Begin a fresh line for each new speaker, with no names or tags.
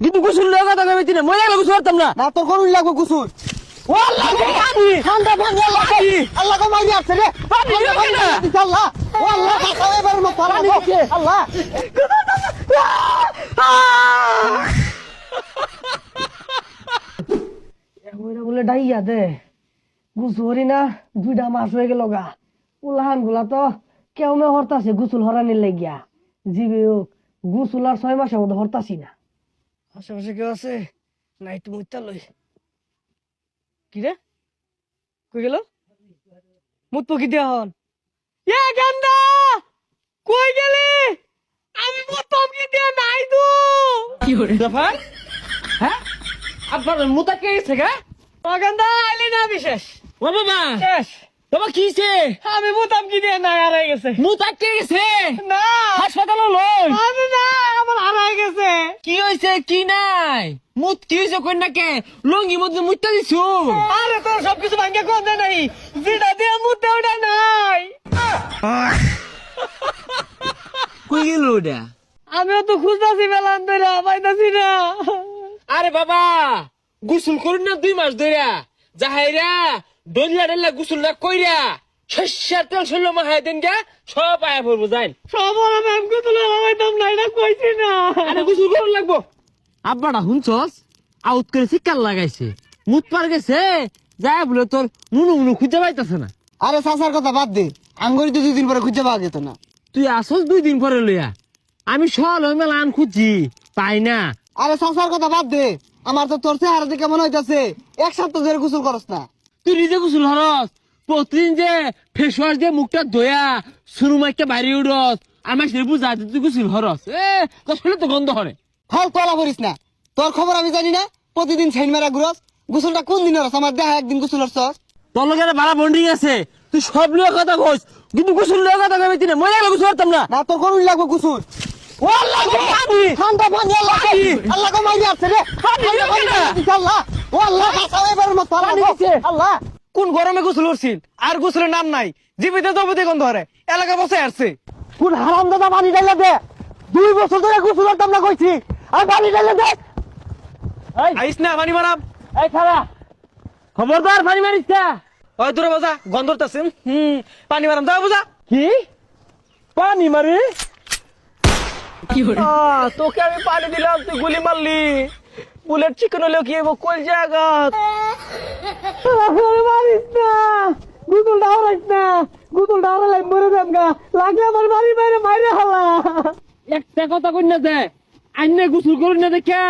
কিন্তু গোসল লাগা কথা কইতি না মই লাগা গোসল করতাম না।
না তোর কোন লাগবে গোসল
ও আল্লাহ আমি
ঠান্ডা পানি আল্লাহ আল্লাহ কো মারি আছে রে
পানি লাগে না।
আল্লাহ ও আল্লাহ বাঁচাও এবার মত
পানি দিছে।
আল্লাহ
ওইটা বলে ডাইয়া দে গুসুরি না 2টা মাস হয়ে গেল গা উলাহান গুলা তো কেউ মে হরতাছে গুসুল হরানির লাগিয়া জিবে হোক গুসুল আর 6 মাসের মধ্যে হরতাছি না। আশেপাশে কেউ আছে নাই তুমি উত্তা লই কি রে কই গেল মুত পকি দিয়া হন এ গান্ডা কই গেলি আমি মুত পকি দিয়া নাই তো
কি হরে জাফর হ্যাঁ আব্বার মুতা কে গেছে গা
ও গান্ডা আইলি না বিশেষ
ও বাবা
শেষ
বাবা কি হইছে
আমি মুতাম কি দিয়ে নাই হারাই গেছে
মুতা কে গেছে
না
হাসপাতালে লই
আমি না আমার হারাই গেছে
কি হইছে কি নাই মুত কি হইছে কই না কে লঙ্গি মধ্যে মুতা দিছো
আরে তোর সবকিছু ভাঙ্গে কোন দে নাই যেটা দিয়ে মুতে ওটা নাই
কই গেল ওটা
আমিও তো খুঁজতাছি বেলান ধরে পাইতাছি না
আরে বাবা গোসল করুন না 2 মাস ধরে যাহাইরা দলিয়া ডেলা গোসল না কইরা শস্যার তেল শৈল মাহাই দেন গা সব আয়া পড়বো যাইন
সব ওরা ম্যাম কো তুলে লাগাইতাম না এটা কইছি না
আরে গোসল করুন লাগবো আব্বাটা হুনছস আউট করে শিকার লাগাইছে মুত পার গেছে যায় বলে তোর নুনু নুনু খুঁজে পাইতাছে না
আরে সাসার কথা বাদ দে আঙ্গুরি তো 2 দিন পরে খুঁজে পাওয়া যেত না
তুই আসস 2 দিন পরে লইয়া আমি সল ওই মেলা আন খুঁজি পাই না
আরে সাসার কথা বাদ দে আমার তো তোর চেহারা দেখে মনে হইতাছে এক সপ্তাহ ধরে গোসল করস না
তুই নিজে গোসল হরস প্রতিদিন যে ফেস ওয়াশ দিয়ে মুখটা ধোয়া সুরুমাইকে বাইরে উড়স আমার সে বুঝা তুই গোসল হরস তোর শরীরে তো গন্ধ হরে
ফাল তোলা করিস না তোর খবর আমি জানি না প্রতিদিন ছাইন মারা ঘুরস গোসলটা কোন দিন হরস আমার দেখা একদিন গোসল হরস
তোর লগে ভাড়া বন্ডিং আছে তুই সব লিয়ে কথা কইস কিন্তু গোসল লিয়ে কথা কইবি না মই লাগা গোসল করতাম না
না তোর কোন লাগবে গোসল
ও আল্লাহ আমি
ঠান্ডা পানি আল্লাহ আল্লাহ কো মারি আছে রে আল্লাহ ও আল্লাহ বাঁচাও এবার মত
পানি দিছে।
আল্লাহ
কোন গরমে গোসল করছিস আর গোসলের নাম নাই জীবিত জবতে গন্ধ হরে এলাকা বসে আসছে
কোন হারাম দাদা পানি ঢাইলা দে 2 বছর ধরে গোসল করতাম না কইছি আর পানি ঢাইলা দে
এই
আইস না পানি মারাম
এই খালা খবরদার পানি মারিস না
ওই দূরে বাজা গন্ধরতাছে পানি মারাম দাও বুঝা
কি পানি মারি
তোকে আমি পানি দিলাম তুই গুলি মারলি বুলেট চিকেন হলেও কি হবো কোন জায়গা মারিস না গুগল ডাওরাইস না গুগল ডাওরালাই মরে যাম গা লাগলে আমার বাড়ি বাইরে মাইরে হালা
একটা কথা কই না দে আইনে গোসল করুন না দেখা